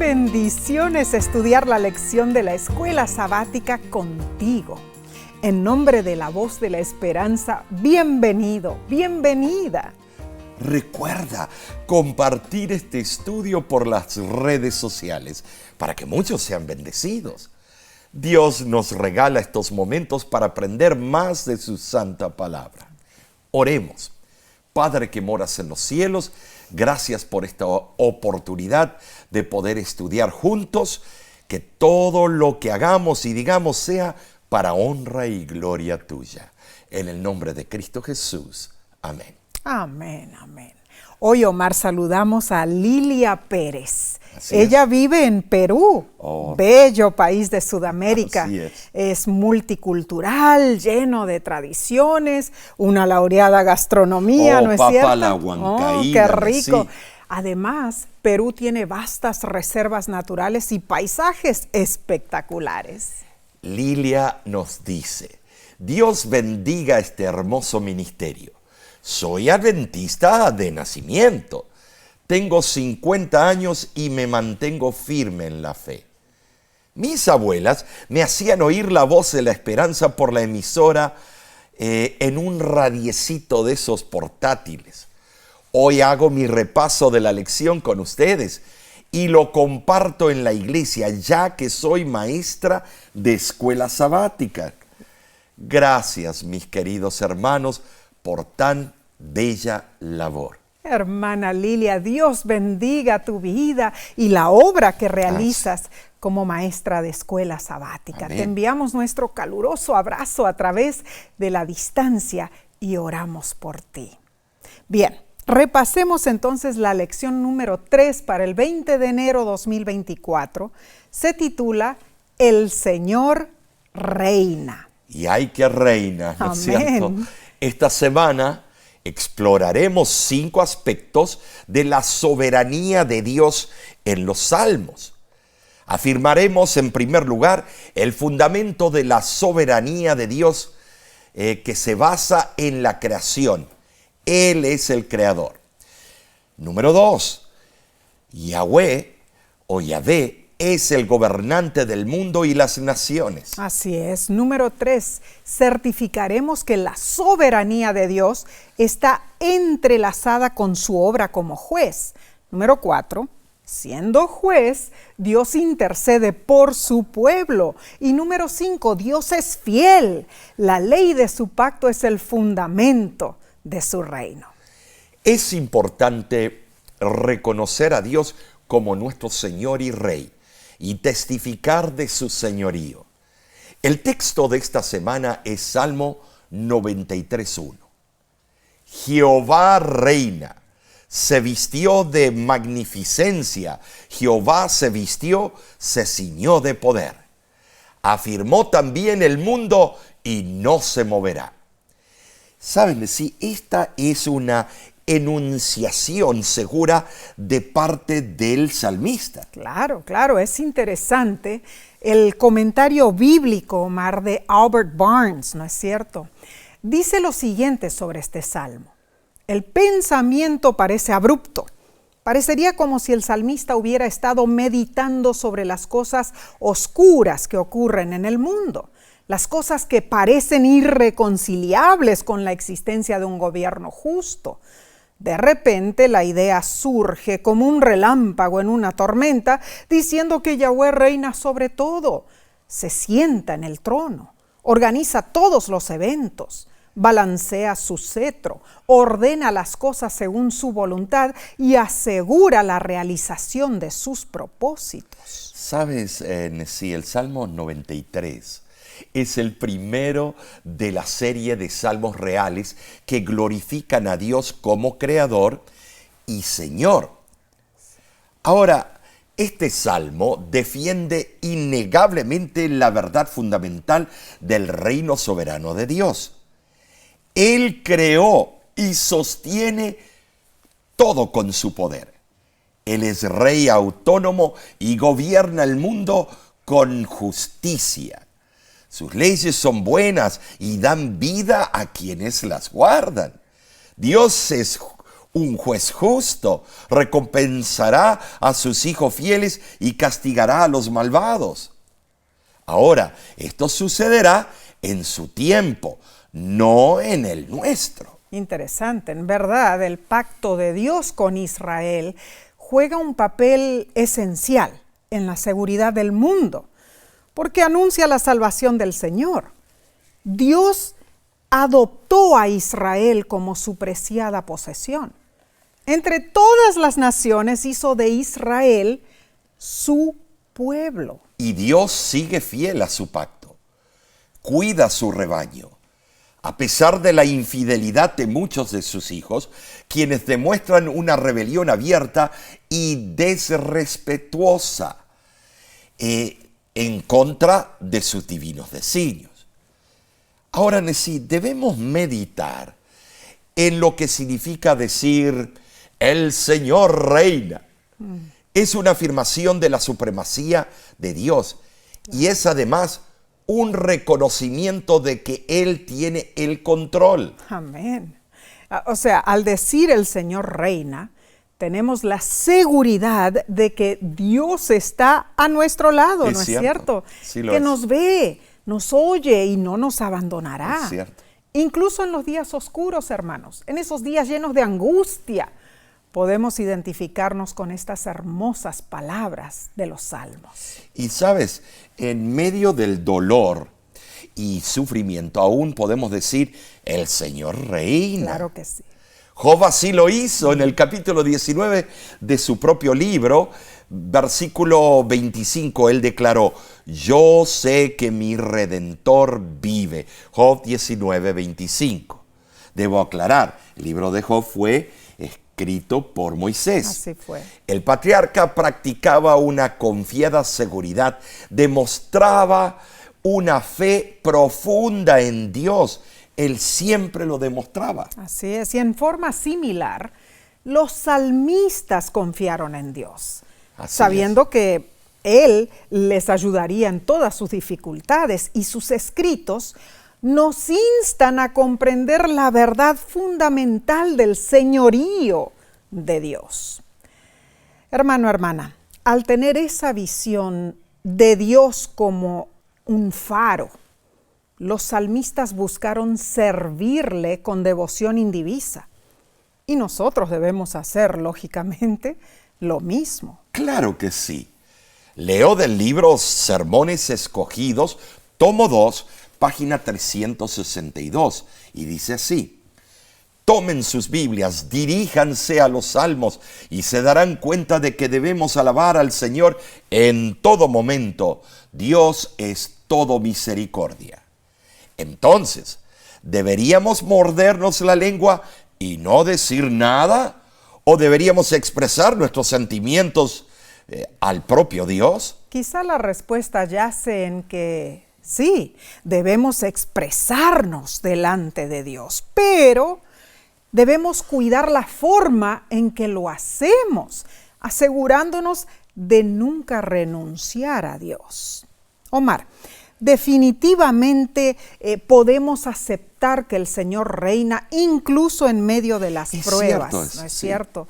bendición es estudiar la lección de la escuela sabática contigo. En nombre de la Voz de la Esperanza, bienvenido, bienvenida. Recuerda compartir este estudio por las redes sociales para que muchos sean bendecidos. Dios nos regala estos momentos para aprender más de su santa palabra. Oremos. Padre que moras en los cielos, gracias por esta oportunidad de poder estudiar juntos, que todo lo que hagamos y digamos sea para honra y gloria tuya. En el nombre de Cristo Jesús. Amén. Amén, amén. Hoy, Omar, saludamos a Lilia Pérez. Así Ella es. vive en Perú, bello país de Sudamérica. Así es multicultural, lleno de tradiciones, una laureada gastronomía, ¿no es cierto? La huancaína, ¡qué rico! sí. Además, Perú tiene vastas reservas naturales y paisajes espectaculares. Lilia nos dice: Dios bendiga este hermoso ministerio. Soy adventista de nacimiento. Tengo 50 años y me mantengo firme en la fe. Mis abuelas me hacían oír la voz de la esperanza por la emisora en un radiecito de esos portátiles. Hoy hago mi repaso de la lección con ustedes y lo comparto en la iglesia, ya que soy maestra de escuela sabática. Gracias, mis queridos hermanos, por tan bella labor. Hermana Lilia, Dios bendiga tu vida y la obra que realizas como maestra de escuela sabática. Amén. Te enviamos nuestro caluroso abrazo a través de la distancia y oramos por ti. Bien, repasemos entonces la lección número 3 para el 20 de enero 2024. Se titula El Señor reina. Y hay que reina, ¿no es cierto? Esta semana exploraremos 5 aspectos de la soberanía de Dios en los Salmos. Afirmaremos en primer lugar el fundamento de la soberanía de Dios que se basa en la creación. Él es el creador. Número 2, Yahweh o Yahvé es el gobernante del mundo y las naciones. Así es. Número 3, certificaremos que la soberanía de Dios está entrelazada con su obra como juez. Número 4, siendo juez, Dios intercede por su pueblo. Y número 5, Dios es fiel. La ley de su pacto es el fundamento de su reino. Es importante reconocer a Dios como nuestro Señor y Rey y testificar de su señorío. El texto de esta semana es Salmo 93:1. Jehová reina, se vistió de magnificencia, Jehová se vistió, se ciñó de poder. Afirmó también el mundo y no se moverá. ¿Saben? Si esta es una enunciación segura de parte del salmista. Claro, claro, es interesante el comentario bíblico, Omar, de Albert Barnes, ¿no es cierto? Dice lo siguiente sobre este salmo: el pensamiento parece abrupto. Parecería como si el salmista hubiera estado meditando sobre las cosas oscuras que ocurren en el mundo, las cosas que parecen irreconciliables con la existencia de un gobierno justo. De repente la idea surge como un relámpago en una tormenta, diciendo que Yahweh reina sobre todo, se sienta en el trono, organiza todos los eventos, balancea su cetro, ordena las cosas según su voluntad y asegura la realización de sus propósitos. ¿Sabes? Si el Salmo 93 es el primero de la serie de salmos reales que glorifican a Dios como Creador y Señor. Ahora, este salmo defiende innegablemente la verdad fundamental del reino soberano de Dios. Él creó y sostiene todo con su poder. Él es rey autónomo y gobierna el mundo con justicia. Sus leyes son buenas y dan vida a quienes las guardan. Dios es Un juez justo recompensará a sus hijos fieles y castigará a los malvados. Ahora, esto sucederá en su tiempo, no en el nuestro. Interesante, en verdad, el pacto de Dios con Israel juega un papel esencial en la seguridad del mundo, porque anuncia la salvación del Señor. Dios adoptó a Israel como su preciada posesión. Entre todas las naciones hizo de Israel su pueblo. Y Dios sigue fiel a su pacto. Cuida su rebaño. A pesar de la infidelidad de muchos de sus hijos, quienes demuestran una rebelión abierta y desrespetuosa en contra de sus divinos designios. Ahora, Nesí, debemos meditar en lo que significa decir el Señor reina. Es una afirmación de la supremacía de Dios y es además un reconocimiento de que Él tiene el control. Amén. O sea, al decir el Señor reina, tenemos la seguridad de que Dios está a nuestro lado, ¿no es cierto? Sí lo que es. nos ve, nos oye y no nos abandonará. Es cierto. Incluso en los días oscuros, hermanos, en esos días llenos de angustia, podemos identificarnos con estas hermosas palabras de los salmos. Y sabes, en medio del dolor y sufrimiento aún podemos decir, el Señor reina. Claro que sí. Job así lo hizo en el capítulo 19 de su propio libro, versículo 25, él declaró, yo sé que mi Redentor vive. Job 19, 25. Debo aclarar, el libro de Job fue escrito por Moisés. Así fue. El patriarca practicaba una confiada seguridad, demostraba una fe profunda en Dios. Él siempre lo demostraba. Así es, y en forma similar, los salmistas confiaron en Dios, sabiendo que Él les ayudaría en todas sus dificultades, y sus escritos nos instan a comprender la verdad fundamental del señorío de Dios. Hermano, hermana, al tener esa visión de Dios como un faro, los salmistas buscaron servirle con devoción indivisa. Y nosotros debemos hacer, lógicamente, lo mismo. Claro que sí. Leo del libro Sermones Escogidos, tomo 2, página 362, y dice así: tomen sus Biblias, diríjanse a los salmos y se darán cuenta de que debemos alabar al Señor en todo momento. Dios es todo misericordia. Entonces, ¿deberíamos mordernos la lengua y no decir nada? ¿O deberíamos expresar nuestros sentimientos al propio Dios? Quizá la respuesta yace en que sí, debemos expresarnos delante de Dios, pero debemos cuidar la forma en que lo hacemos, asegurándonos de nunca renunciar a Dios. Omar, definitivamente podemos aceptar que el Señor reina incluso en medio de las pruebas, ¿no es cierto?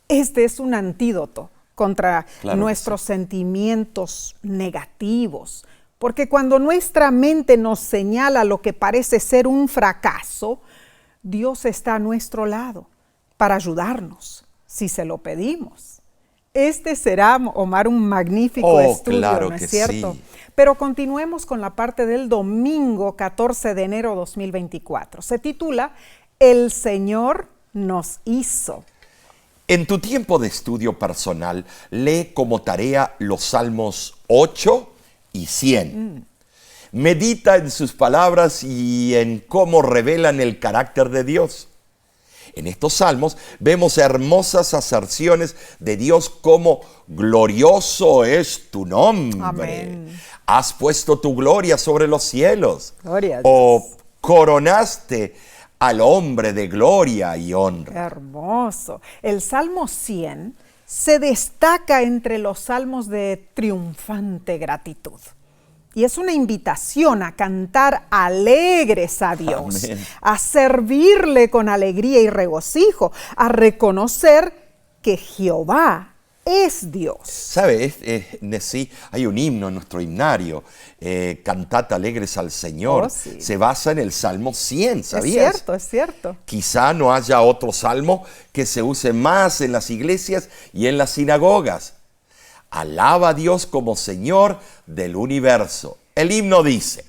Este es un antídoto contra nuestros sentimientos negativos, porque cuando nuestra mente nos señala lo que parece ser un fracaso, Dios está a nuestro lado para ayudarnos, si se lo pedimos. Este será, Omar, un magnífico estudio, claro, ¿no es cierto? Sí. Pero continuemos con la parte del domingo 14 de enero 2024. Se titula El Señor nos hizo. En tu tiempo de estudio personal, lee como tarea los Salmos 8 y 100. Medita en sus palabras y en cómo revelan el carácter de Dios. En estos salmos vemos hermosas aserciones de Dios como glorioso es tu nombre. Amén. Has puesto tu gloria sobre los cielos. Gloria a Dios. O coronaste al hombre de gloria y honra. Hermoso. El Salmo 100 se destaca entre los salmos de triunfante gratitud. Y es una invitación a cantar alegres a Dios, Amén. a servirle con alegría y regocijo, a reconocer que Jehová es Dios. ¿Sabe? Sí, hay un himno en nuestro himnario, Cantad alegres al Señor. Oh, sí. Se basa en el Salmo 100, Es ¿sabías? cierto, es cierto. Quizá no haya otro salmo que se use más en las iglesias y en las sinagogas. Alaba a Dios como Señor del universo. El himno dice: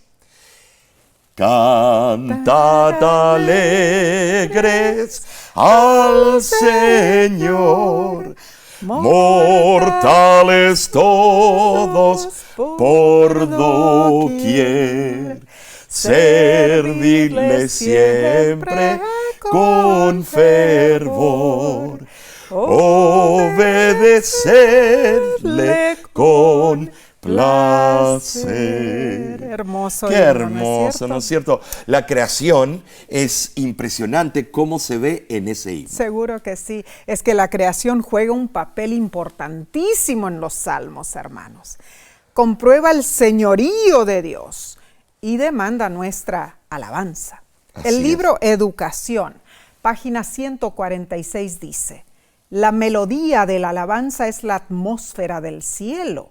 Cantad alegres al Señor, mortales todos por doquier, servidle siempre con fervor, obedecerle con placer. Hermoso. Qué himno, hermoso, ¿no es cierto? La creación es impresionante cómo se ve en ese himno. Seguro que sí. Es que la creación juega un papel importantísimo en los salmos, hermanos. Comprueba el señorío de Dios y demanda nuestra alabanza. Así El es. libro Educación, página 146 dice: la melodía de la alabanza es la atmósfera del cielo.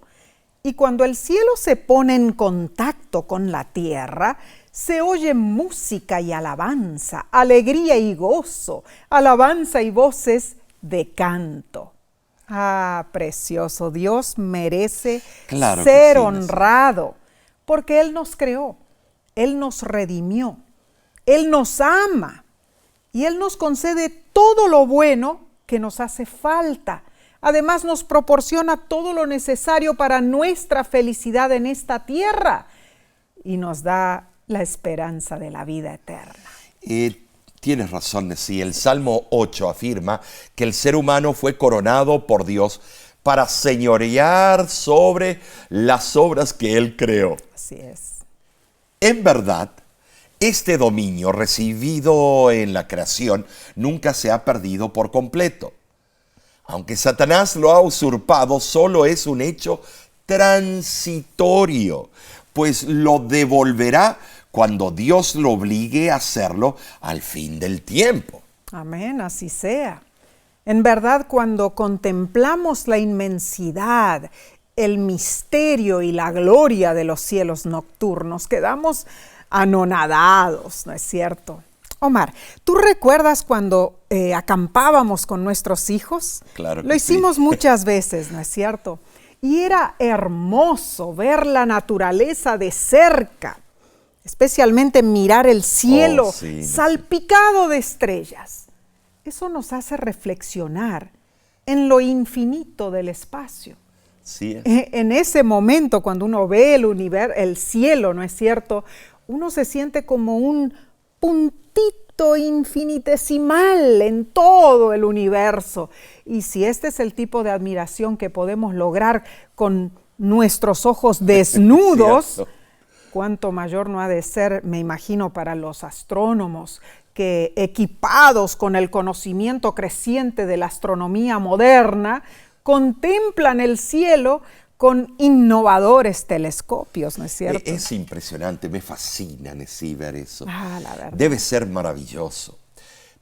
Y cuando el cielo se pone en contacto con la tierra, se oye música y alabanza, alegría y gozo, alabanza y voces de canto. Ah, precioso, Dios merece Claro que ser sí, honrado, porque Él nos creó, Él nos redimió, Él nos ama y Él nos concede todo lo bueno que nos hace falta. Además nos proporciona todo lo necesario para nuestra felicidad en esta tierra y nos da la esperanza de la vida eterna. Tienes razón, sí. El Salmo 8 afirma que el ser humano fue coronado por Dios para señorear sobre las obras que Él creó. Así es. En verdad, este dominio recibido en la creación nunca se ha perdido por completo. Aunque Satanás lo ha usurpado, solo es un hecho transitorio, pues lo devolverá cuando Dios lo obligue a hacerlo al fin del tiempo. Amén, así sea. En verdad, cuando contemplamos la inmensidad, el misterio y la gloria de los cielos nocturnos, quedamos anonadados, ¿no es cierto? Omar, ¿tú recuerdas cuando acampábamos con nuestros hijos? Claro que Lo hicimos sí. muchas veces, ¿no es cierto? Y era hermoso ver la naturaleza de cerca, especialmente mirar el cielo sí, salpicado de estrellas. Eso nos hace reflexionar en lo infinito del espacio. Sí. En ese momento, cuando uno ve el cielo, ¿no es cierto? Uno se siente como un puntito infinitesimal en todo el universo. Y si este es el tipo de admiración que podemos lograr con nuestros ojos desnudos, Cierto. cuánto mayor no ha de ser, me imagino, para los astrónomos que, equipados con el conocimiento creciente de la astronomía moderna, contemplan el cielo con innovadores telescopios, ¿no es cierto? Es impresionante, me fascina, Nesí, ver eso. Ah, la verdad. Debe ser maravilloso.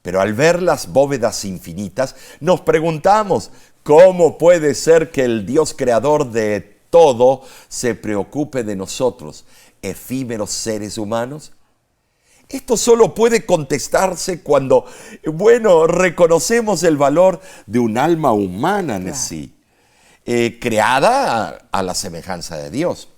Pero al ver las bóvedas infinitas, nos preguntamos, ¿cómo puede ser que el Dios creador de todo se preocupe de nosotros, efímeros seres humanos? Esto solo puede contestarse cuando, reconocemos el valor de un alma humana, Nesí. Creada a la semejanza de Dios.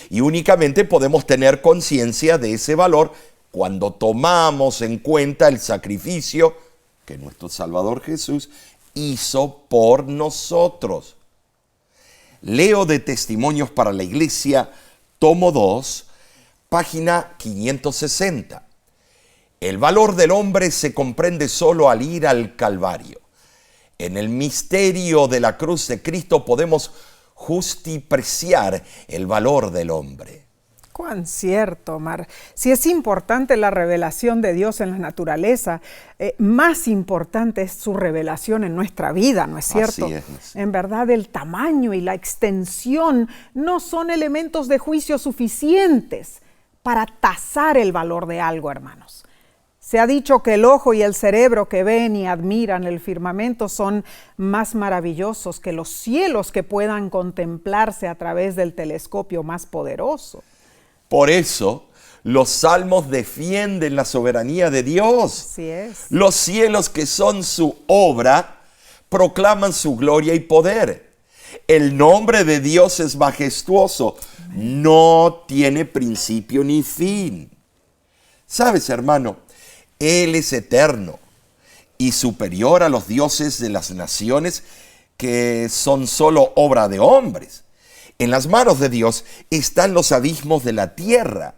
Y únicamente podemos tener conciencia de ese valor cuando tomamos en cuenta el sacrificio que nuestro Salvador Jesús hizo por nosotros. Leo de Testimonios para la Iglesia, tomo 2, página 560. El valor del hombre se comprende solo al ir al Calvario. En el misterio de la cruz de Cristo podemos justipreciar el valor del hombre. Cuán cierto, Omar. Si es importante la revelación de Dios en la naturaleza, más importante es su revelación en nuestra vida, ¿no es cierto? Así es. En verdad, el tamaño y la extensión no son elementos de juicio suficientes para tasar el valor de algo, hermanos. Se ha dicho que el ojo y el cerebro que ven y admiran el firmamento son más maravillosos que los cielos que puedan contemplarse a través del telescopio más poderoso. Por eso, los salmos defienden la soberanía de Dios. Así es. Los cielos que son su obra proclaman su gloria y poder. El nombre de Dios es majestuoso, no tiene principio ni fin. ¿Sabes, hermano? Él es eterno y superior a los dioses de las naciones que son solo obra de hombres. En las manos de Dios están los abismos de la tierra.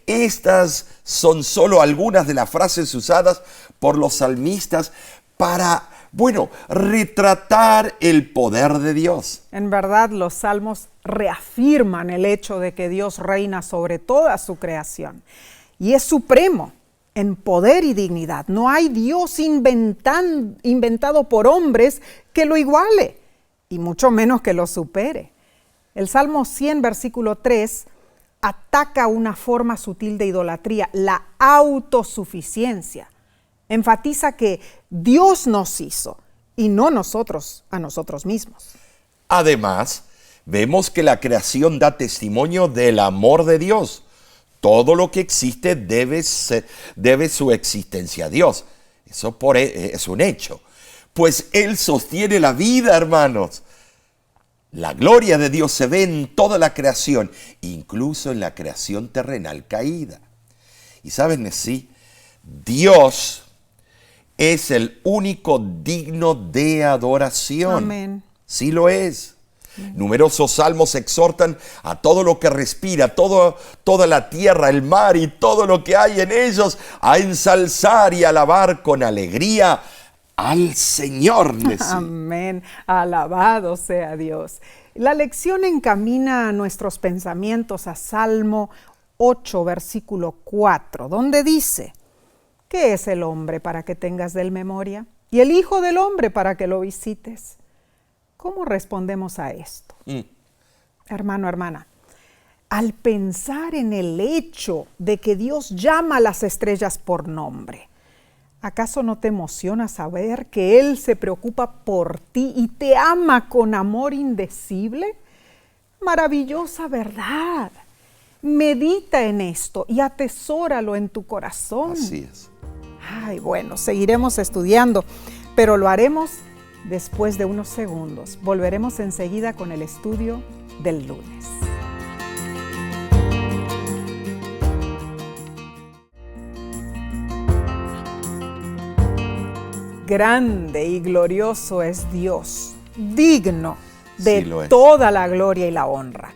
Estas son solo algunas de las frases usadas por los salmistas para, retratar el poder de Dios. En verdad, los salmos reafirman el hecho de que Dios reina sobre toda su creación y es supremo en poder y dignidad. No hay Dios inventado por hombres que lo iguale, y mucho menos que lo supere. El Salmo 100, versículo 3, ataca una forma sutil de idolatría, la autosuficiencia. Enfatiza que Dios nos hizo y no nosotros a nosotros mismos. Además, vemos que la creación da testimonio del amor de Dios. Todo lo que existe debe su existencia a Dios. Eso es un hecho. Pues Él sostiene la vida, hermanos. La gloria de Dios se ve en toda la creación, incluso en la creación terrenal caída. Y saben, sí, Dios es el único digno de adoración. Amén. Sí lo es. Numerosos salmos exhortan a todo lo que respira, toda la tierra, el mar y todo lo que hay en ellos, a ensalzar y alabar con alegría al Señor. Amén. Alabado sea Dios. La lección encamina nuestros pensamientos a Salmo 8, versículo 4, donde dice: ¿qué es el hombre para que tengas de él memoria? Y el hijo del hombre para que lo visites. ¿Cómo respondemos a esto? Hermano, hermana, al pensar en el hecho de que Dios llama a las estrellas por nombre, ¿acaso no te emociona saber que Él se preocupa por ti y te ama con amor indecible? Maravillosa verdad. Medita en esto y atesóralo en tu corazón. Así es. Ay, bueno, seguiremos estudiando, pero lo haremos después de unos segundos. Volveremos enseguida con el estudio del lunes. Grande y glorioso es Dios, digno de toda la gloria y la honra.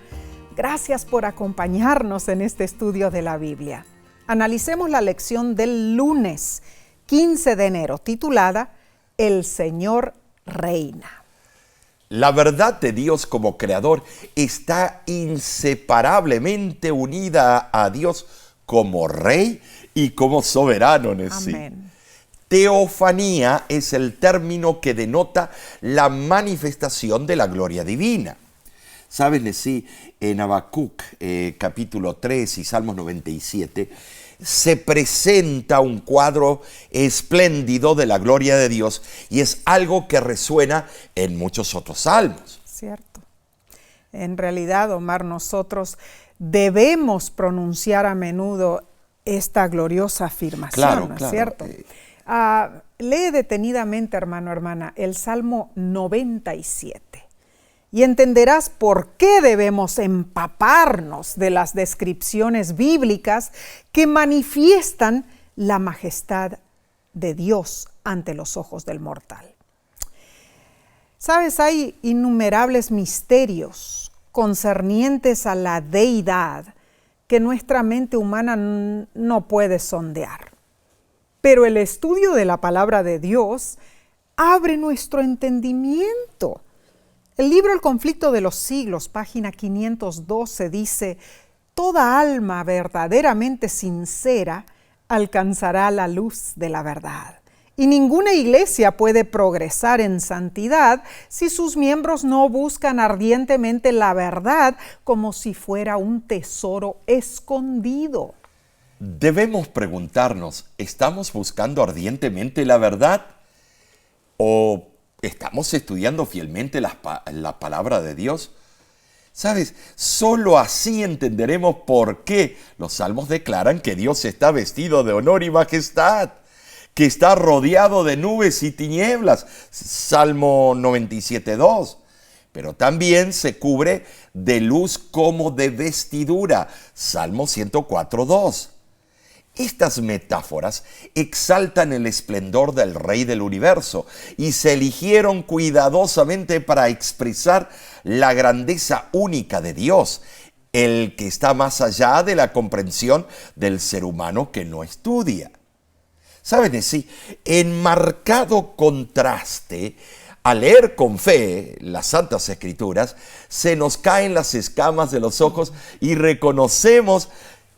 Gracias por acompañarnos en este estudio de la Biblia. Analicemos la lección del lunes 15 de enero, titulada El Señor reina. La verdad de Dios como creador está inseparablemente unida a Dios como rey y como soberano. Amén. Teofanía es el término que denota la manifestación de la gloria divina. ¿Sabes, Nesí? En Habacuc, capítulo 3 y Salmos 97, se presenta un cuadro espléndido de la gloria de Dios y es algo que resuena en muchos otros salmos. Cierto. En realidad, Omar, nosotros debemos pronunciar a menudo esta gloriosa afirmación, claro, ¿no es cierto? Lee detenidamente, hermano, hermana, el Salmo 97. Y entenderás por qué debemos empaparnos de las descripciones bíblicas que manifiestan la majestad de Dios ante los ojos del mortal. Sabes, hay innumerables misterios concernientes a la deidad que nuestra mente humana no puede sondear. Pero el estudio de la palabra de Dios abre nuestro entendimiento. El libro El conflicto de los siglos, página 512, dice: Toda alma verdaderamente sincera alcanzará la luz de la verdad. Y ninguna iglesia puede progresar en santidad si sus miembros no buscan ardientemente la verdad como si fuera un tesoro escondido. Debemos preguntarnos, ¿estamos buscando ardientemente la verdad? ¿O estamos estudiando fielmente la palabra de Dios? ¿Sabes? Solo así entenderemos por qué los salmos declaran que Dios está vestido de honor y majestad, que está rodeado de nubes y tinieblas, Salmo 97:2. Pero también se cubre de luz como de vestidura, Salmo 104:2. Estas metáforas exaltan el esplendor del Rey del universo y se eligieron cuidadosamente para expresar la grandeza única de Dios, el que está más allá de la comprensión del ser humano que no estudia. ¿Saben? Sí, en marcado contraste, al leer con fe las Santas Escrituras, se nos caen las escamas de los ojos y reconocemos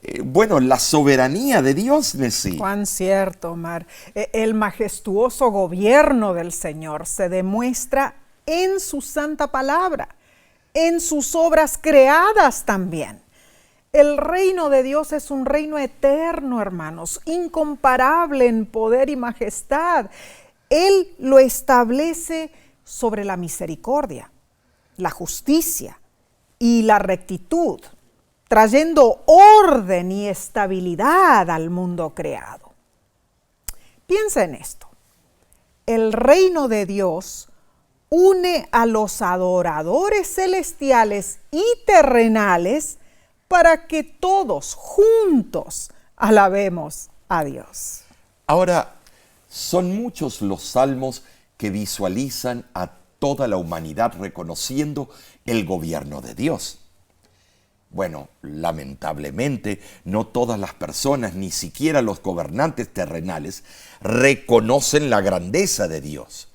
la soberanía de Dios, Nesí. Cuán cierto, Omar. El majestuoso gobierno del Señor se demuestra en su santa palabra, en sus obras creadas también. El reino de Dios es un reino eterno, hermanos, incomparable en poder y majestad. Él lo establece sobre la misericordia, la justicia y la rectitud, trayendo orden y estabilidad al mundo creado. Piensa en esto. El reino de Dios une a los adoradores celestiales y terrenales para que todos juntos alabemos a Dios. Ahora, son muchos los salmos que visualizan a toda la humanidad reconociendo el gobierno de Dios. Bueno, lamentablemente, no todas las personas, ni siquiera los gobernantes terrenales, reconocen la grandeza de Dios.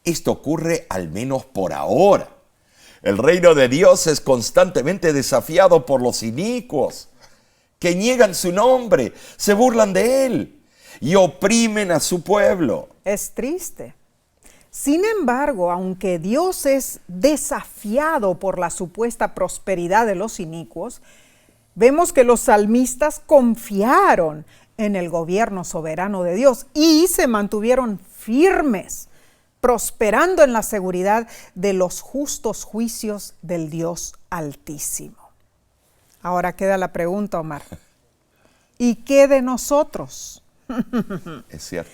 Esto ocurre al menos por ahora. El reino de Dios es constantemente desafiado por los inicuos, que niegan su nombre, se burlan de él y oprimen a su pueblo. Es triste. Sin embargo, aunque Dios es desafiado por la supuesta prosperidad de los inicuos, vemos que los salmistas confiaron en el gobierno soberano de Dios y se mantuvieron firmes, prosperando en la seguridad de los justos juicios del Dios Altísimo. Ahora queda la pregunta, Omar. ¿Y qué de nosotros? Es cierto.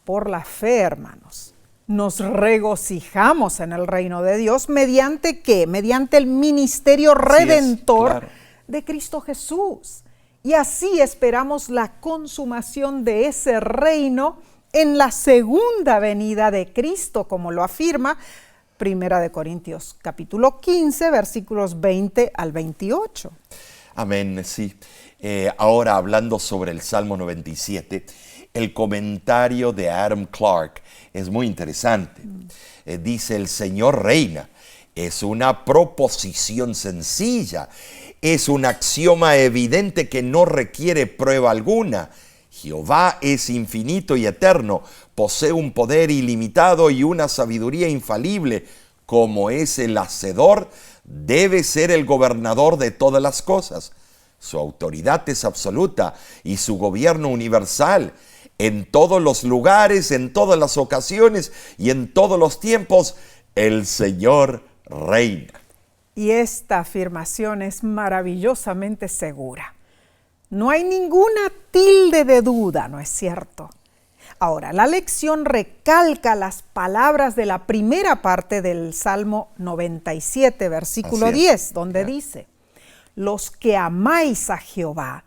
Por la fe, hermanos, nos regocijamos en el reino de Dios. ¿Mediante qué? Mediante el ministerio redentor de Cristo Jesús. Y así esperamos la consumación de ese reino en la segunda venida de Cristo, como lo afirma 1 Corintios capítulo 15, versículos 20 al 28. Amén, sí. Ahora hablando sobre el Salmo 97, el comentario de Adam Clarke es muy interesante. Dice, el Señor reina. Es una proposición sencilla. Es un axioma evidente que no requiere prueba alguna. Jehová es infinito y eterno, posee un poder ilimitado y una sabiduría infalible. Como es el hacedor, debe ser el gobernador de todas las cosas. Su autoridad es absoluta y su gobierno universal. En todos los lugares, en todas las ocasiones y en todos los tiempos, el Señor reina. Y esta afirmación es maravillosamente segura. No hay ninguna tilde de duda, ¿no es cierto? Ahora, la lección recalca las palabras de la primera parte del Salmo 97, versículo 10, donde dice, los que amáis a Jehová,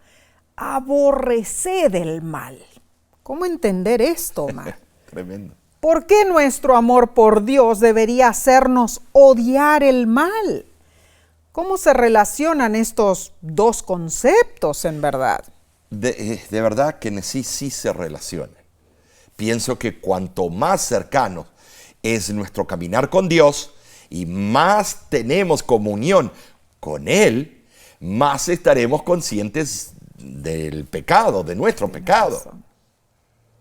aborreced el mal. ¿Cómo entender esto, Omar? Tremendo. ¿Por qué nuestro amor por Dios debería hacernos odiar el mal? ¿Cómo se relacionan estos dos conceptos en verdad? De verdad que sí se relacionan. Pienso que cuanto más cercano es nuestro caminar con Dios y más tenemos comunión con Él, más estaremos conscientes del pecado, de nuestro pecado.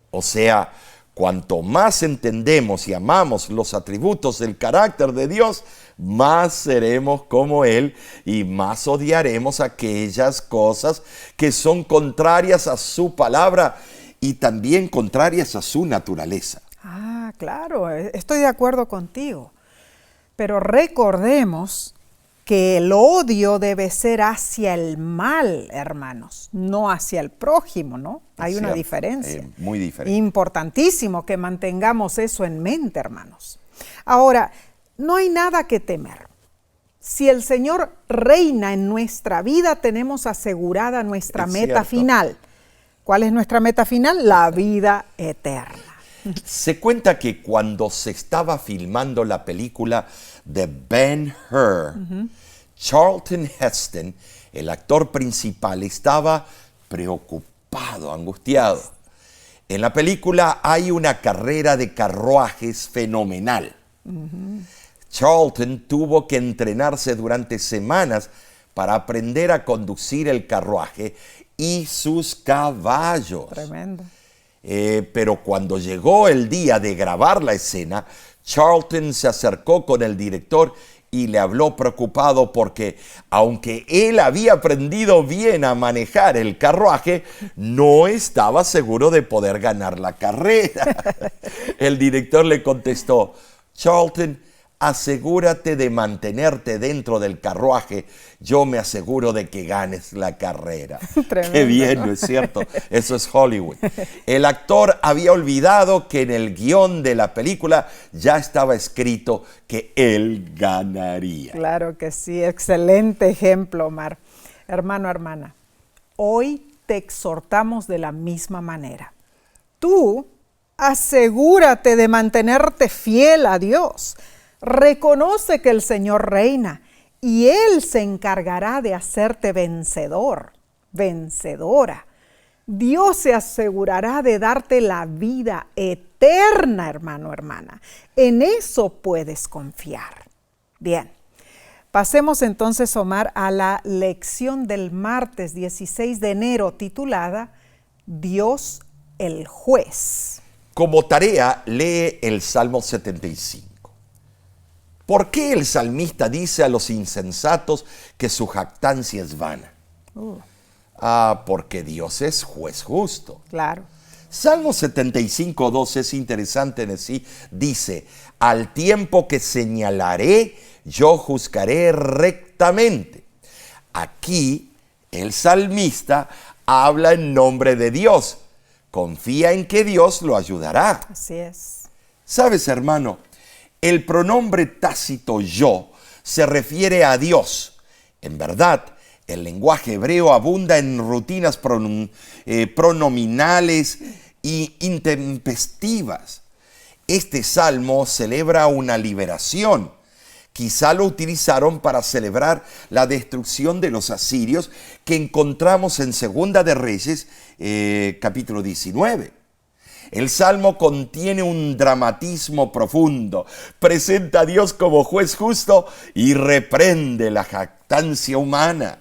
O sea, cuanto más entendemos y amamos los atributos del carácter de Dios, más seremos como Él y más odiaremos aquellas cosas que son contrarias a su palabra y también contrarias a su naturaleza. Ah, claro, estoy de acuerdo contigo. Pero recordemos que el odio debe ser hacia el mal, hermanos, no hacia el prójimo, ¿no? Hay una diferencia. Muy diferente. Importantísimo que mantengamos eso en mente, hermanos. Ahora, no hay nada que temer. Si el Señor reina en nuestra vida, tenemos asegurada nuestra meta final. ¿Cuál es nuestra meta final? La vida eterna. Se cuenta que cuando se estaba filmando la película de Ben-Hur, Charlton Heston, el actor principal, estaba preocupado, angustiado. En la película hay una carrera de carruajes fenomenal. Charlton tuvo que entrenarse durante semanas para aprender a conducir el carruaje y sus caballos. Tremendo. Pero cuando llegó el día de grabar la escena, Charlton se acercó con el director y le habló preocupado porque, aunque él había aprendido bien a manejar el carruaje, no estaba seguro de poder ganar la carrera. El director le contestó: Charlton, asegúrate de mantenerte dentro del carruaje, yo me aseguro de que ganes la carrera. Tremendo, Qué bien, ¿no? ¿no es cierto? Eso es Hollywood. El actor había olvidado que en el guión de la película ya estaba escrito que él ganaría. Claro que sí, excelente ejemplo, Omar. Hermano, hermana, hoy te exhortamos de la misma manera. Tú asegúrate de mantenerte fiel a Dios. Reconoce que el Señor reina y Él se encargará de hacerte vencedor, vencedora. Dios se asegurará de darte la vida eterna, hermano, hermana. En eso puedes confiar. Bien, pasemos entonces, Omar, a la lección del martes 16 de enero titulada Dios el juez. Como tarea, lee el Salmo 75. ¿Por qué el salmista dice a los insensatos que su jactancia es vana? Porque Dios es juez justo. Claro. Salmo 75:2 es interesante en sí. Dice: al tiempo que señalaré, yo juzgaré rectamente. Aquí el salmista habla en nombre de Dios. Confía en que Dios lo ayudará. Así es. ¿Sabes, hermano? El pronombre tácito yo se refiere a Dios. En verdad, el lenguaje hebreo abunda en rutinas pronominales y intempestivas. Este salmo celebra una liberación. Quizá lo utilizaron para celebrar la destrucción de los asirios que encontramos en Segunda de Reyes, capítulo 19. El Salmo contiene un dramatismo profundo, presenta a Dios como juez justo y reprende la jactancia humana.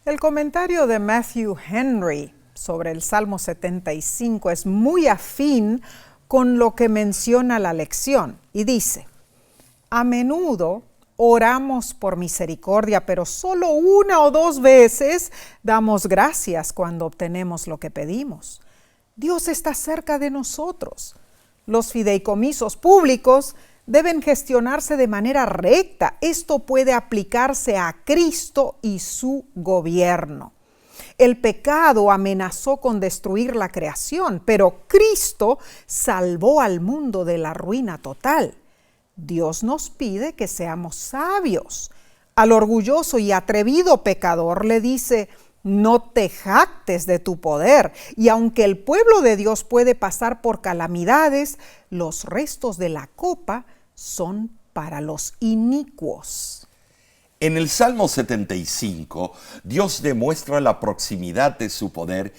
El comentario de Matthew Henry sobre el Salmo 75 es muy afín con lo que menciona la lección y dice: a menudo oramos por misericordia, pero solo una o dos veces damos gracias cuando obtenemos lo que pedimos. Dios está cerca de nosotros. Los fideicomisos públicos deben gestionarse de manera recta. Esto puede aplicarse a Cristo y su gobierno. El pecado amenazó con destruir la creación, pero Cristo salvó al mundo de la ruina total. Dios nos pide que seamos sabios. Al orgulloso y atrevido pecador le dice: no te jactes de tu poder. Y aunque el pueblo de Dios puede pasar por calamidades, los restos de la copa son para los inicuos. En el Salmo 75, Dios demuestra la proximidad de su poder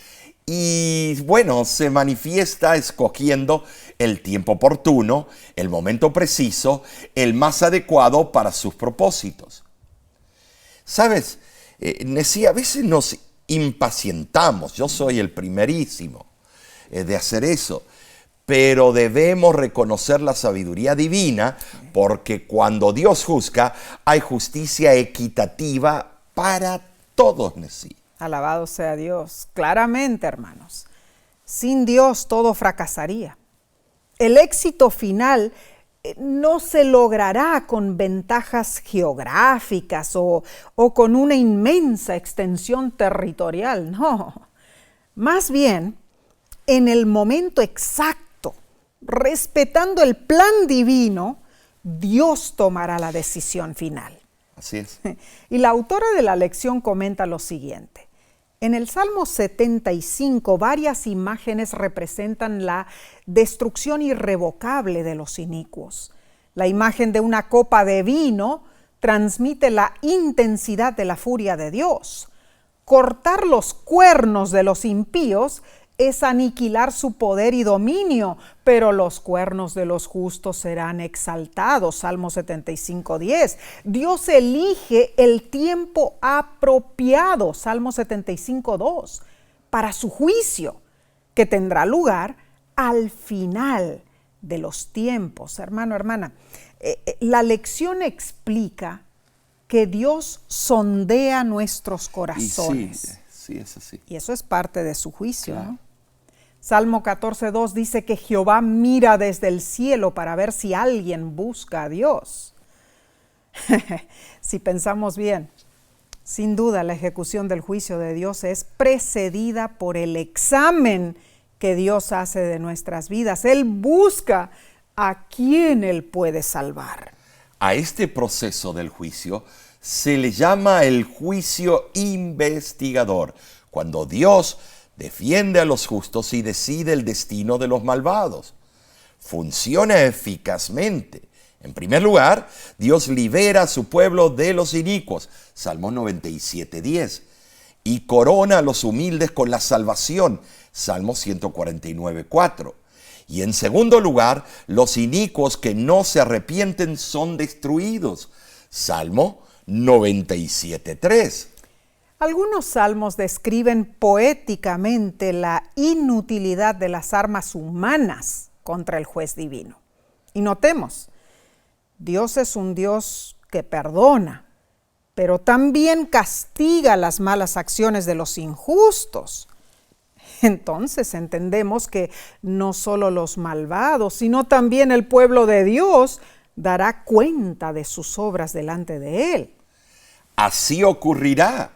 y, se manifiesta escogiendo el tiempo oportuno, el momento preciso, el más adecuado para sus propósitos. ¿Sabes? Nesí, a veces nos impacientamos, yo soy el primerísimo de hacer eso, pero debemos reconocer la sabiduría divina, porque cuando Dios juzga, hay justicia equitativa para todos, Nesí. Alabado sea Dios. Claramente, hermanos, sin Dios todo fracasaría. El éxito final no se logrará con ventajas geográficas o con una inmensa extensión territorial, no. Más bien, en el momento exacto, respetando el plan divino, Dios tomará la decisión final. Así es. Y la autora de la lección comenta lo siguiente. En el Salmo 75, varias imágenes representan la destrucción irrevocable de los inicuos. La imagen de una copa de vino transmite la intensidad de la furia de Dios. Cortar los cuernos de los impíos es aniquilar su poder y dominio, pero los cuernos de los justos serán exaltados. Salmo 75:10. Dios elige el tiempo apropiado, Salmo 75:2, para su juicio, que tendrá lugar al final de los tiempos. Hermano, hermana, la lección explica que Dios sondea nuestros corazones. Sí, es así. Y eso es parte de su juicio, Claro. ¿no? Salmo 14:2 dice que Jehová mira desde el cielo para ver si alguien busca a Dios. Si pensamos bien, sin duda la ejecución del juicio de Dios es precedida por el examen que Dios hace de nuestras vidas. Él busca a quien Él puede salvar. A este proceso del juicio se le llama el juicio investigador, cuando Dios defiende a los justos y decide el destino de los malvados. Funciona eficazmente. En primer lugar, Dios libera a su pueblo de los inicuos, Salmo 97:10, y corona a los humildes con la salvación, Salmo 149:4. Y en segundo lugar, los inicuos que no se arrepienten son destruidos, Salmo 97:3. Algunos salmos describen poéticamente la inutilidad de las armas humanas contra el juez divino. Y notemos, Dios es un Dios que perdona, pero también castiga las malas acciones de los injustos. Entonces entendemos que no solo los malvados, sino también el pueblo de Dios dará cuenta de sus obras delante de Él. Así ocurrirá.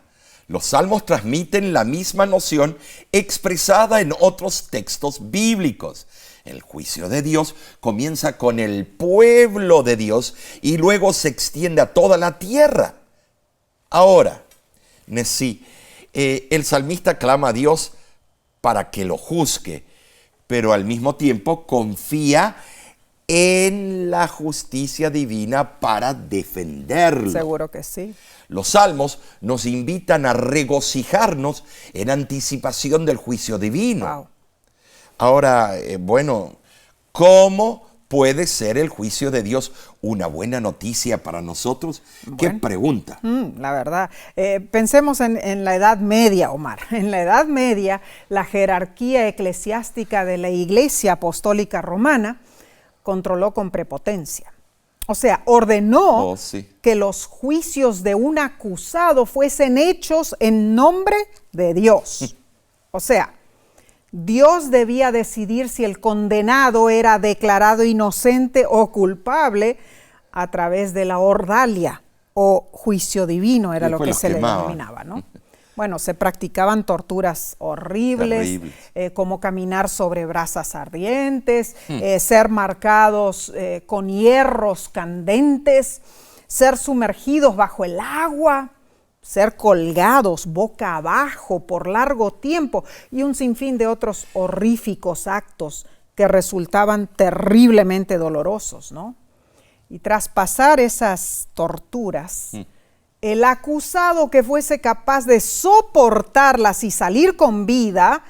Los salmos transmiten la misma noción expresada en otros textos bíblicos. El juicio de Dios comienza con el pueblo de Dios y luego se extiende a toda la tierra. Ahora, Nesí, el salmista clama a Dios para que lo juzgue, pero al mismo tiempo confía en la justicia divina para defenderlo. Seguro que sí. Los salmos nos invitan a regocijarnos en anticipación del juicio divino. Wow. Ahora, ¿cómo puede ser el juicio de Dios una buena noticia para nosotros? ¿Qué pregunta? La verdad. Pensemos en la Edad Media, Omar. En la Edad Media, la jerarquía eclesiástica de la Iglesia Apostólica Romana controló con prepotencia. O sea, ordenó que los juicios de un acusado fuesen hechos en nombre de Dios. O sea, Dios debía decidir si el condenado era declarado inocente o culpable a través de la ordalia o juicio divino, era lo que se le denominaba, ¿no? Bueno, se practicaban torturas horribles, como caminar sobre brasas ardientes, ser marcados con hierros candentes, ser sumergidos bajo el agua, ser colgados boca abajo por largo tiempo y un sinfín de otros horríficos actos que resultaban terriblemente dolorosos, ¿no? Y tras pasar esas torturas, el acusado que fuese capaz de soportarlas y salir con vida,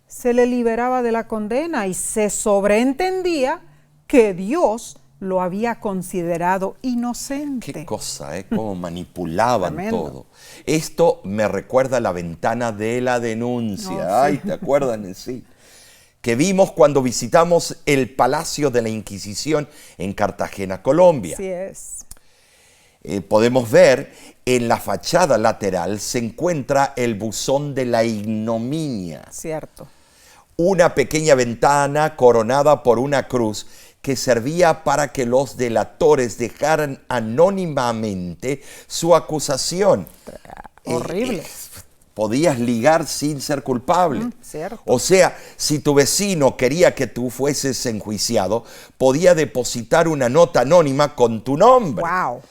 se le liberaba de la condena y se sobreentendía que Dios lo había considerado inocente. Qué cosa, ¿eh? Cómo manipulaban Tremendo. todo. Esto me recuerda a la ventana de la denuncia. Ay, ¿te acuerdan en sí? Que vimos cuando visitamos el Palacio de la Inquisición en Cartagena, Colombia. Así es. Podemos ver en la fachada lateral se encuentra el buzón de la ignominia. Cierto. Una pequeña ventana coronada por una cruz que servía para que los delatores dejaran anónimamente su acusación. Horrible. Podías ligar sin ser culpable. Cierto. O sea, si tu vecino quería que tú fueses enjuiciado, podía depositar una nota anónima con tu nombre. Wow.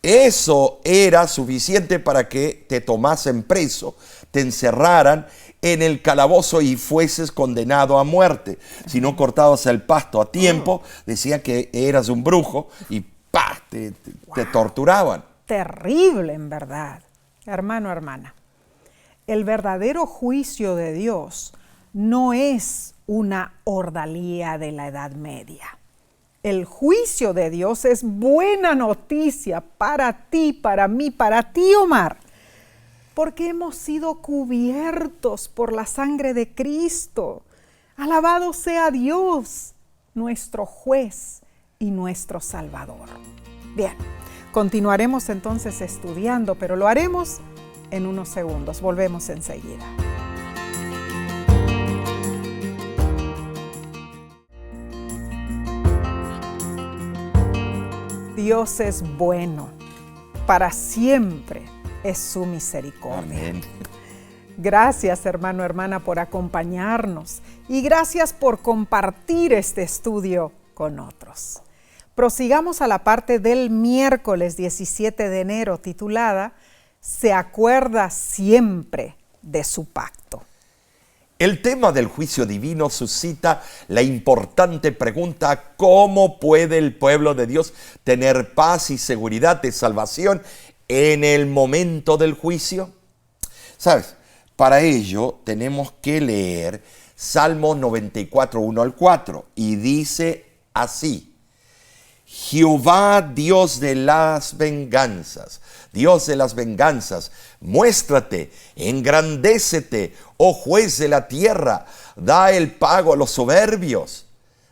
Eso era suficiente para que te tomasen preso, te encerraran en el calabozo y fueses condenado a muerte. Si no cortabas el pasto a tiempo, decían que eras un brujo y ¡pah! Te torturaban. Terrible, en verdad. Hermano, hermana, el verdadero juicio de Dios no es una ordalía de la Edad Media. El juicio de Dios es buena noticia para ti, para mí, para ti, Omar, porque hemos sido cubiertos por la sangre de Cristo. Alabado sea Dios, nuestro juez y nuestro Salvador. Bien, continuaremos entonces estudiando, pero lo haremos en unos segundos. Volvemos enseguida. Dios es bueno, para siempre es su misericordia. Amén. Gracias, hermano, hermana, por acompañarnos y gracias por compartir este estudio con otros. Prosigamos a la parte del miércoles 17 de enero titulada «Se acuerda siempre de su pacto». El tema del juicio divino suscita la importante pregunta: ¿cómo puede el pueblo de Dios tener paz y seguridad de salvación en el momento del juicio? ¿Sabes? Para ello tenemos que leer Salmo 94, 1 al 4, y dice así: Jehová, Dios de las venganzas, muéstrate, engrandécete, oh juez de la tierra, da el pago a los soberbios.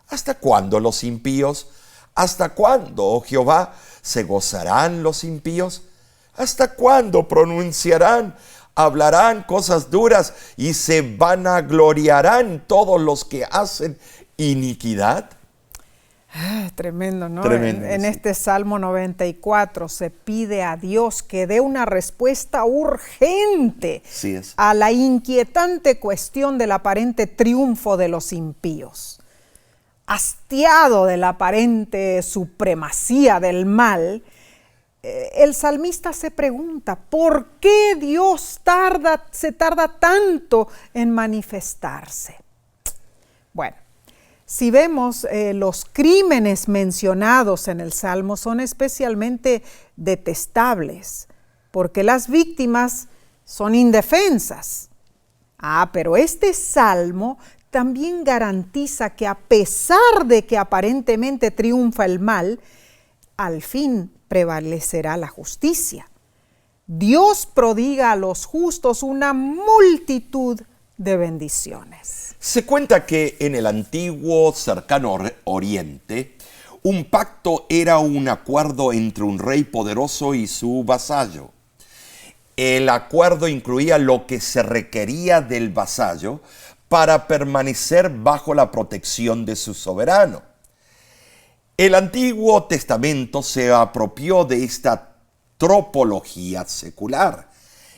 ¿Hasta cuándo los impíos? ¿Hasta cuándo, oh Jehová, se gozarán los impíos? ¿Hasta cuándo pronunciarán, hablarán cosas duras y se vanagloriarán todos los que hacen iniquidad? Tremendo, ¿no? Tremendo, En sí. este Salmo 94 se pide a Dios que dé una respuesta urgente Sí es. a la inquietante cuestión del aparente triunfo de los impíos. Hastiado de la aparente supremacía del mal, el salmista se pregunta, ¿por qué Dios se tarda tanto en manifestarse? Bueno, si vemos los crímenes mencionados en el Salmo son especialmente detestables, porque las víctimas son indefensas. Pero este Salmo también garantiza que a pesar de que aparentemente triunfa el mal, al fin prevalecerá la justicia. Dios prodiga a los justos una multitud de bendiciones. Se cuenta que en el antiguo cercano oriente, un pacto era un acuerdo entre un rey poderoso y su vasallo. El acuerdo incluía lo que se requería del vasallo para permanecer bajo la protección de su soberano. El Antiguo Testamento se apropió de esta tropología secular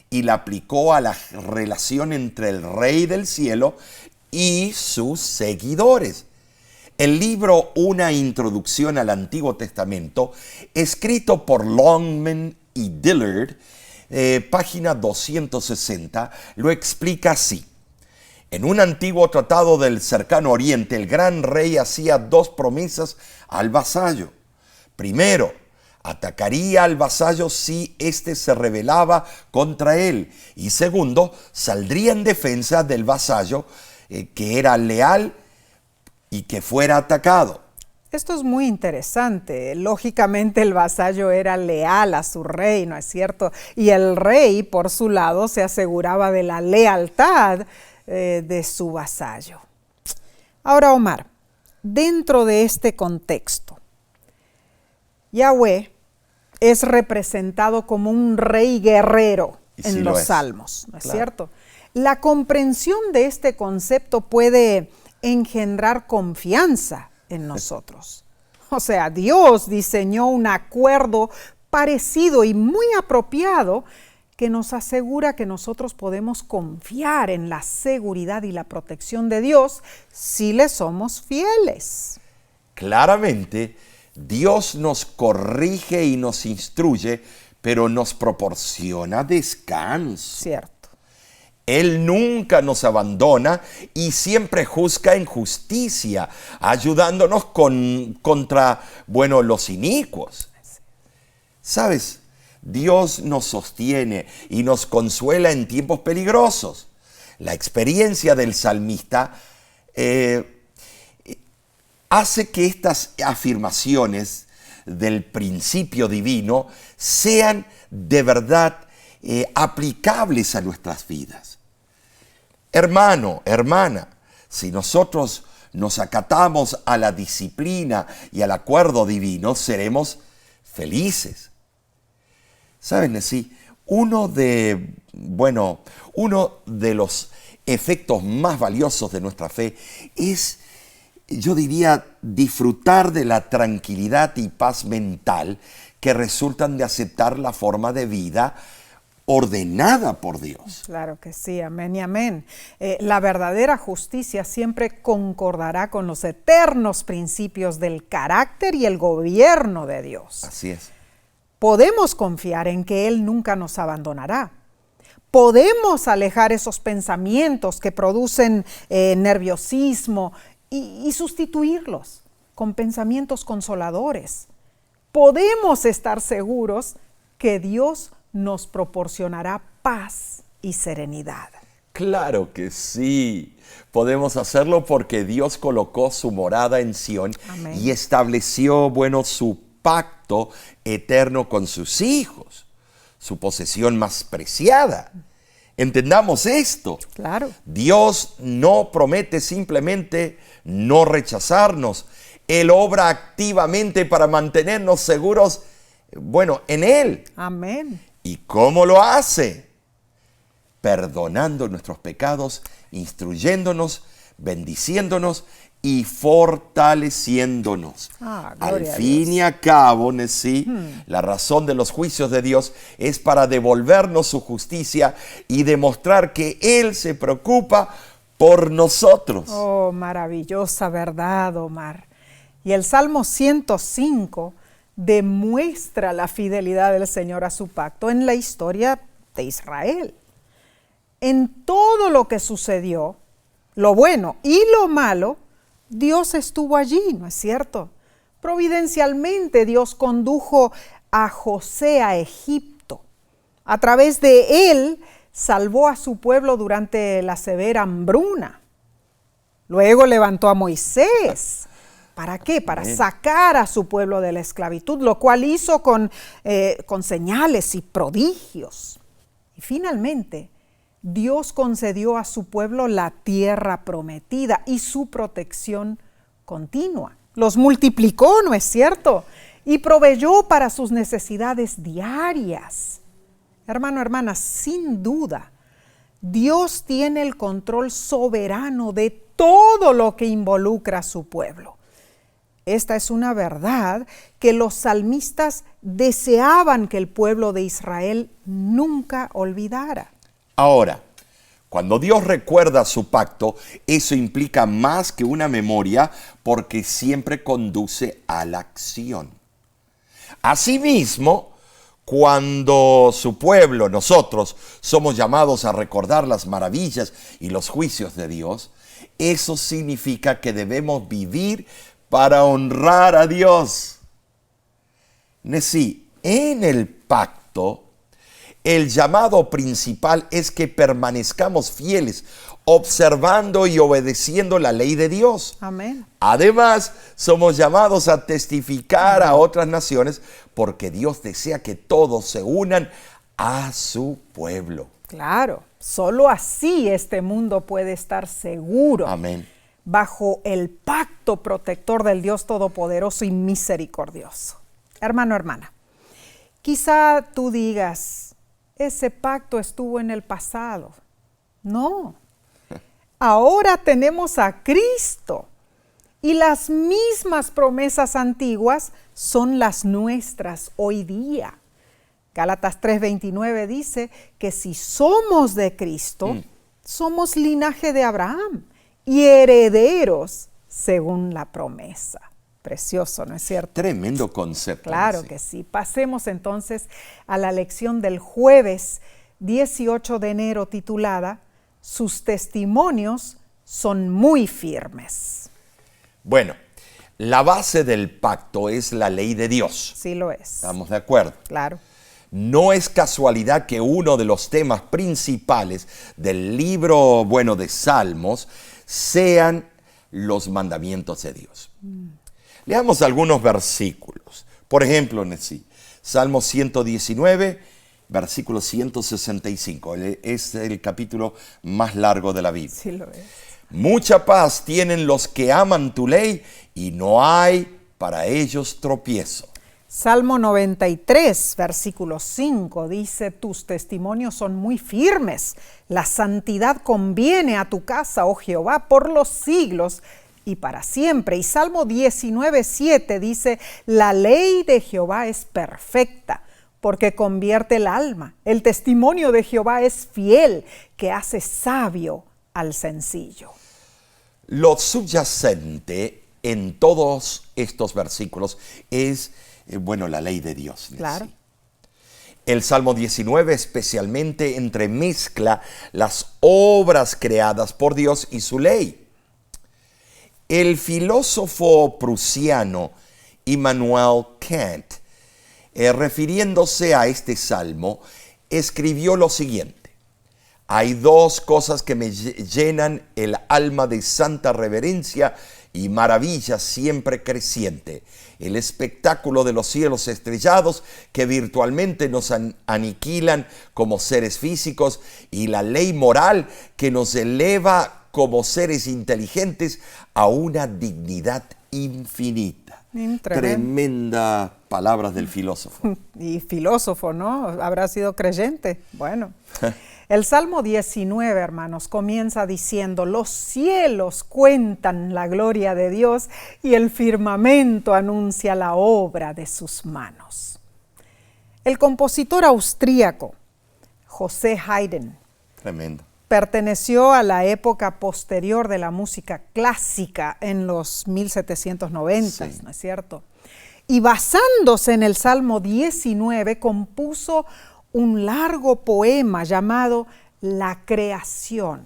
y la aplicó a la relación entre el Rey del Cielo y sus seguidores. El libro Una Introducción al Antiguo Testamento, escrito por Longman y Dillard, página 260, lo explica así. En un antiguo tratado del cercano oriente, el gran rey hacía dos promesas al vasallo. Primero, atacaría al vasallo si éste se rebelaba contra él. Y segundo, saldría en defensa del vasallo que era leal y que fuera atacado. Esto es muy interesante. Lógicamente el vasallo era leal a su rey, ¿no es cierto? Y el rey, por su lado, se aseguraba de la lealtad de su vasallo. Ahora, Omar, dentro de este contexto, Yahweh es representado como un rey guerrero en los salmos, ¿no es cierto? La comprensión de este concepto puede engendrar confianza en nosotros. O sea, Dios diseñó un acuerdo parecido y muy apropiado que nos asegura que nosotros podemos confiar en la seguridad y la protección de Dios si le somos fieles. Claramente, Dios nos corrige y nos instruye, pero nos proporciona descanso. Cierto. Él nunca nos abandona y siempre juzga en justicia, ayudándonos contra, los inicuos. ¿Sabes? Dios nos sostiene y nos consuela en tiempos peligrosos. La experiencia del salmista hace que estas afirmaciones del principio divino sean de verdad aplicables a nuestras vidas. Hermano, hermana, si nosotros nos acatamos a la disciplina y al acuerdo divino, seremos felices. ¿Saben así? Uno de los efectos más valiosos de nuestra fe es, yo diría, disfrutar de la tranquilidad y paz mental que resultan de aceptar la forma de vida ordenada por Dios. Claro que sí, amén y amén. La verdadera justicia siempre concordará con los eternos principios del carácter y el gobierno de Dios. Así es. Podemos confiar en que Él nunca nos abandonará. Podemos alejar esos pensamientos que producen nerviosismo y sustituirlos con pensamientos consoladores. Podemos estar seguros que Dios nos proporcionará paz y serenidad. Claro que sí. Podemos hacerlo porque Dios colocó su morada en Sión. Amén. Y estableció, su pacto eterno con sus hijos, su posesión más preciada. Entendamos esto. Claro. Dios no promete simplemente no rechazarnos. Él obra activamente para mantenernos seguros, en Él. Amén. ¿Y cómo lo hace? Perdonando nuestros pecados, instruyéndonos, bendiciéndonos y fortaleciéndonos. Al fin y a cabo, la razón de los juicios de Dios es para devolvernos su justicia y demostrar que Él se preocupa por nosotros. Oh, maravillosa verdad, Omar. Y el Salmo 105 demuestra la fidelidad del Señor a su pacto en la historia de Israel. En todo lo que sucedió, lo bueno y lo malo, Dios estuvo allí, ¿no es cierto? Providencialmente Dios condujo a José a Egipto. A través de él salvó a su pueblo durante la severa hambruna. Luego levantó a Moisés. ¿Para qué? Para sacar a su pueblo de la esclavitud, lo cual hizo con señales y prodigios. Y finalmente, Dios concedió a su pueblo la tierra prometida y su protección continua. Los multiplicó, ¿no es cierto? Y proveyó para sus necesidades diarias. Hermano, hermana, sin duda, Dios tiene el control soberano de todo lo que involucra a su pueblo. Esta es una verdad que los salmistas deseaban que el pueblo de Israel nunca olvidara. Ahora, cuando Dios recuerda su pacto, eso implica más que una memoria porque siempre conduce a la acción. Asimismo, cuando su pueblo, nosotros, somos llamados a recordar las maravillas y los juicios de Dios, eso significa que debemos vivir para honrar a Dios. En el pacto, el llamado principal es que permanezcamos fieles, observando y obedeciendo la ley de Dios. Amén. Además, somos llamados a testificar a otras naciones porque Dios desea que todos se unan a su pueblo. Claro, solo así este mundo puede estar seguro. Amén. Bajo el pacto protector del Dios Todopoderoso y misericordioso. Hermano, hermana, quizá tú digas, ese pacto estuvo en el pasado. No, ahora tenemos a Cristo y las mismas promesas antiguas son las nuestras hoy día. Gálatas 3:29 dice que si somos de Cristo, somos linaje de Abraham y herederos según la promesa. Precioso, ¿no es cierto? Tremendo concepto. Claro que sí. Pasemos entonces a la lección del jueves 18 de enero titulada Sus testimonios son muy firmes. Bueno, la base del pacto es la ley de Dios. Sí lo es. ¿Estamos de acuerdo? Claro. No es casualidad que uno de los temas principales del libro, de Salmos, sean los mandamientos de Dios. Leamos algunos versículos. Por ejemplo, Salmo 119, versículo 165. Es el capítulo más largo de la Biblia. Sí lo es. Mucha paz tienen los que aman tu ley y no hay para ellos tropiezo. Salmo 93, versículo 5, dice, tus testimonios son muy firmes, la santidad conviene a tu casa, oh Jehová, por los siglos y para siempre. Y Salmo 19, 7 dice, la ley de Jehová es perfecta, porque convierte el alma. El testimonio de Jehová es fiel, que hace sabio al sencillo. Lo subyacente en todos estos versículos es la ley de Dios. Claro. El Salmo 19 especialmente entremezcla las obras creadas por Dios y su ley. El filósofo prusiano Immanuel Kant, refiriéndose a este salmo, escribió lo siguiente: hay dos cosas que me llenan el alma de santa reverencia y maravilla siempre creciente: el espectáculo de los cielos estrellados que virtualmente nos aniquilan como seres físicos y la ley moral que nos eleva como seres inteligentes a una dignidad infinita. Tremenda palabras del filósofo. Y filósofo, ¿no? Habrá sido creyente. Bueno. El Salmo 19, hermanos, comienza diciendo, los cielos cuentan la gloria de Dios y el firmamento anuncia la obra de sus manos. El compositor austríaco José Haydn Tremendo. perteneció a la época posterior de la música clásica en los 1790, Sí. ¿no es cierto? Y basándose en el Salmo 19, compuso un largo poema llamado La Creación.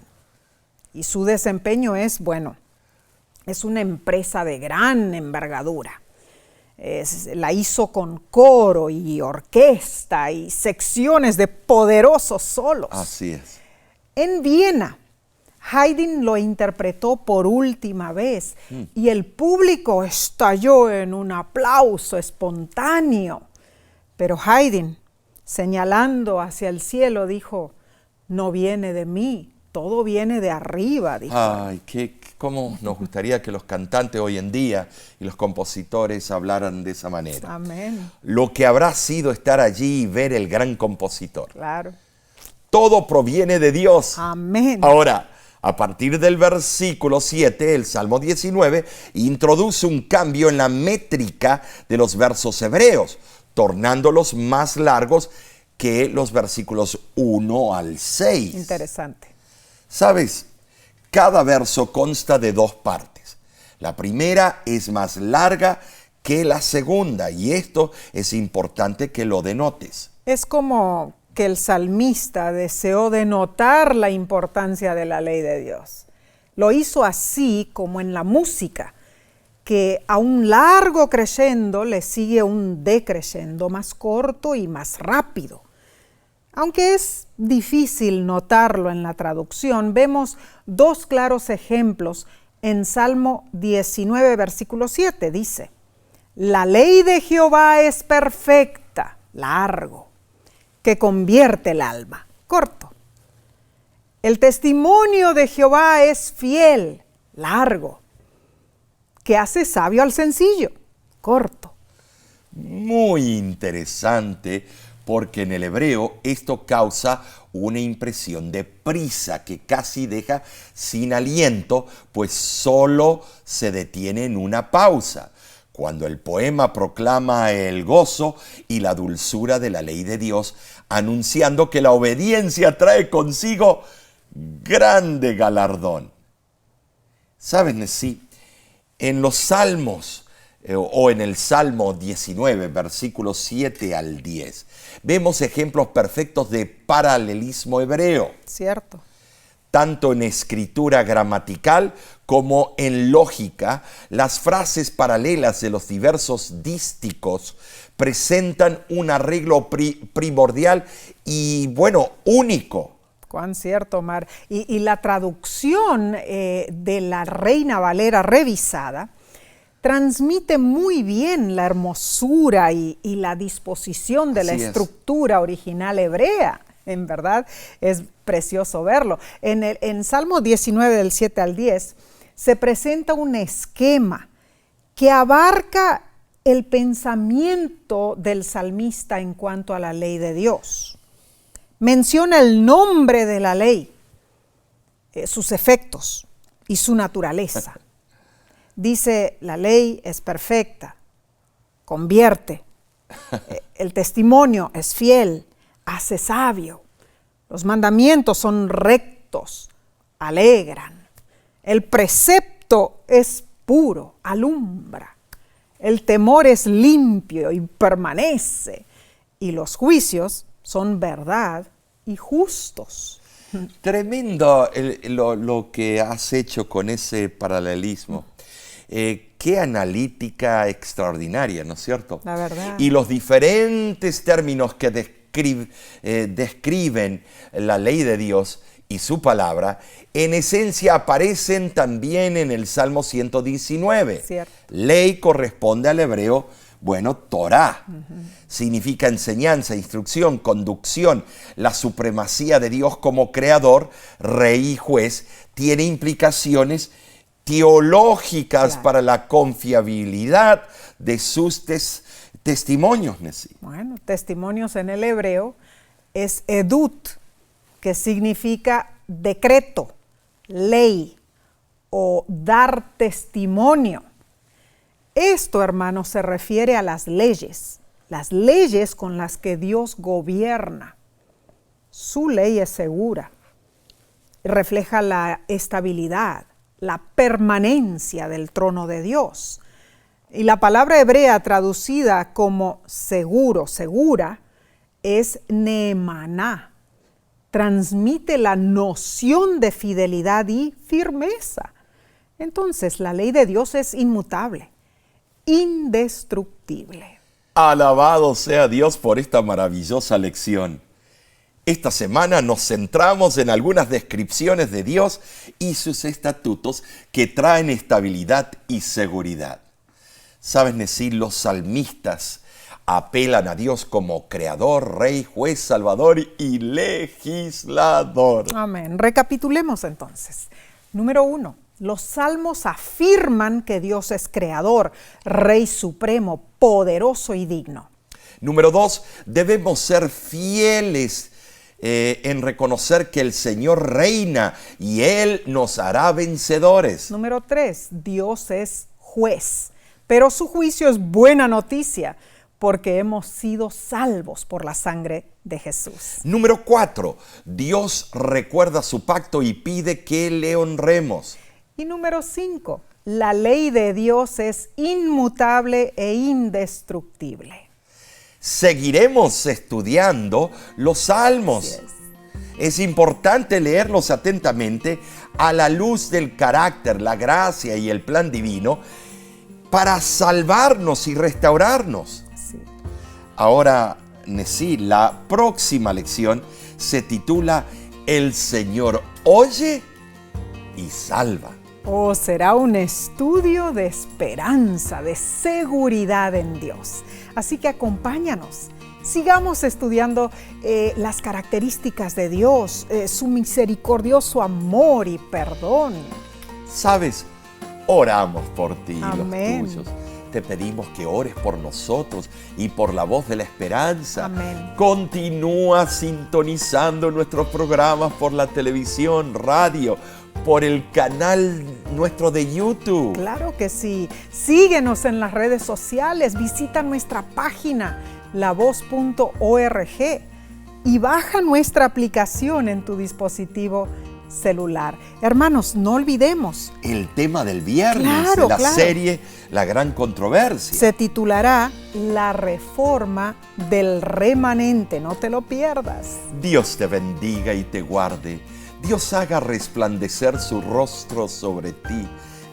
Y su desempeño es una empresa de gran envergadura. La hizo con coro y orquesta y secciones de poderosos solos. Así es. En Viena, Haydn lo interpretó por última vez y el público estalló en un aplauso espontáneo. Pero Haydn, señalando hacia el cielo, dijo, no viene de mí, todo viene de arriba. Dijo. Ay, cómo nos gustaría que los cantantes hoy en día y los compositores hablaran de esa manera. Amén. Lo que habrá sido estar allí y ver el gran compositor. Claro. Todo proviene de Dios. Amén. Ahora, a partir del versículo 7, el Salmo 19 introduce un cambio en la métrica de los versos hebreos, tornándolos más largos que los versículos 1 al 6. Interesante. ¿Sabes? Cada verso consta de dos partes. La primera es más larga que la segunda y esto es importante que lo denotes. Es como que el salmista deseó denotar la importancia de la ley de Dios. Lo hizo así como en la música, que a un largo crescendo le sigue un decrescendo más corto y más rápido. Aunque es difícil notarlo en la traducción, vemos dos claros ejemplos en Salmo 19, versículo 7. Dice, la ley de Jehová es perfecta, largo, que convierte el alma, corto. El testimonio de Jehová es fiel, largo, que hace sabio al sencillo, corto. Muy interesante, porque en el hebreo esto causa una impresión de prisa que casi deja sin aliento, pues solo se detiene en una pausa, cuando el poema proclama el gozo y la dulzura de la ley de Dios, anunciando que la obediencia trae consigo grande galardón. ¿Saben? Sí, en los Salmos, o en el Salmo 19, versículos 7 al 10, vemos ejemplos perfectos de paralelismo hebreo. Cierto. Tanto en escritura gramatical como en lógica, las frases paralelas de los diversos dísticos presentan un arreglo primordial y, único. Cuán cierto, Omar. Y la traducción de la Reina Valera revisada transmite muy bien la hermosura y la disposición de la estructura original hebrea. En verdad, es precioso verlo. En Salmo 19, del 7 al 10, se presenta un esquema que abarca el pensamiento del salmista en cuanto a la ley de Dios. Menciona el nombre de la ley, sus efectos y su naturaleza. Dice, la ley es perfecta, convierte, el testimonio es fiel, hace sabio, los mandamientos son rectos, alegran, el precepto es puro, alumbra, el temor es limpio y permanece, y los juicios son verdad y justos. Tremendo lo que has hecho con ese paralelismo. Qué analítica extraordinaria, ¿no es cierto? La verdad. Y los diferentes términos que describen la ley de Dios y su palabra, en esencia aparecen también en el Salmo 119. Cierto. Ley corresponde al hebreo, Torah. Significa enseñanza, instrucción, conducción. La supremacía de Dios como creador, rey y juez, tiene implicaciones teológicas para la confiabilidad de sus testimonios, Nessie. Bueno, testimonios en el hebreo es edut, que significa decreto, ley o dar testimonio. Esto, hermanos, se refiere a las leyes con las que Dios gobierna. Su ley es segura, refleja la estabilidad, la permanencia del trono de Dios. Y la palabra hebrea traducida como seguro, segura, es neemaná. Transmite la noción de fidelidad y firmeza. Entonces, la ley de Dios es inmutable, indestructible. Alabado sea Dios por esta maravillosa lección. Esta semana nos centramos en algunas descripciones de Dios y sus estatutos que traen estabilidad y seguridad. ¿Sabes, Nessie? Los salmistas apelan a Dios como creador, rey, juez, salvador y legislador. Amén. Recapitulemos entonces. Número 1. Los salmos afirman que Dios es creador, rey supremo, poderoso y digno. Número 2. Debemos ser fieles en reconocer que el Señor reina y Él nos hará vencedores. Número 3. Dios es juez, pero su juicio es buena noticia porque hemos sido salvos por la sangre de Jesús. Número 4. Dios recuerda su pacto y pide que le honremos. Y número 5. La ley de Dios es inmutable e indestructible. Seguiremos estudiando los salmos. Es importante leerlos atentamente a la luz del carácter, la gracia y el plan divino para salvarnos y restaurarnos. Sí. Ahora, sí, la próxima lección se titula El Señor oye y salva. Oh, será un estudio de esperanza, de seguridad en Dios. Así que acompáñanos. Sigamos estudiando las características de Dios, su misericordioso amor y perdón. ¿Sabes? Oramos por ti, Amén. los tuyos. Te pedimos que ores por nosotros y por la voz de la esperanza. Amén. Continúa sintonizando nuestros programas por la televisión, radio, por el canal nuestro de YouTube. Claro que sí. Síguenos en las redes sociales, visita nuestra página lavoz.org y baja nuestra aplicación en tu dispositivo celular. Hermanos, no olvidemos. El tema del viernes Claro, de la claro. serie La Gran Controversia. Se titulará La Reforma del Remanente. No te lo pierdas. Dios te bendiga y te guarde. Dios haga resplandecer su rostro sobre ti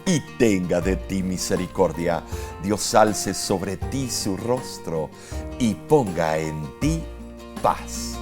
y tenga de ti misericordia. Dios alce sobre ti su rostro y ponga en ti paz.